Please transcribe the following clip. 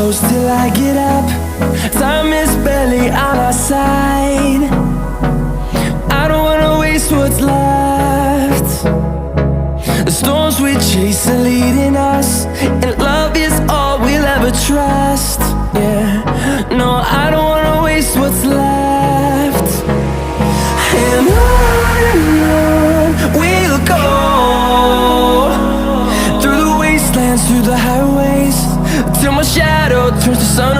close till I get up. Time is barely on our side. I don't wanna waste what's left. The storms we chase are leading us, and love is all we'll ever trust. Yeah, no, I don't wanna waste what's left. And on we'll go, through the wastelands, through the highways, till my shadow turns to sun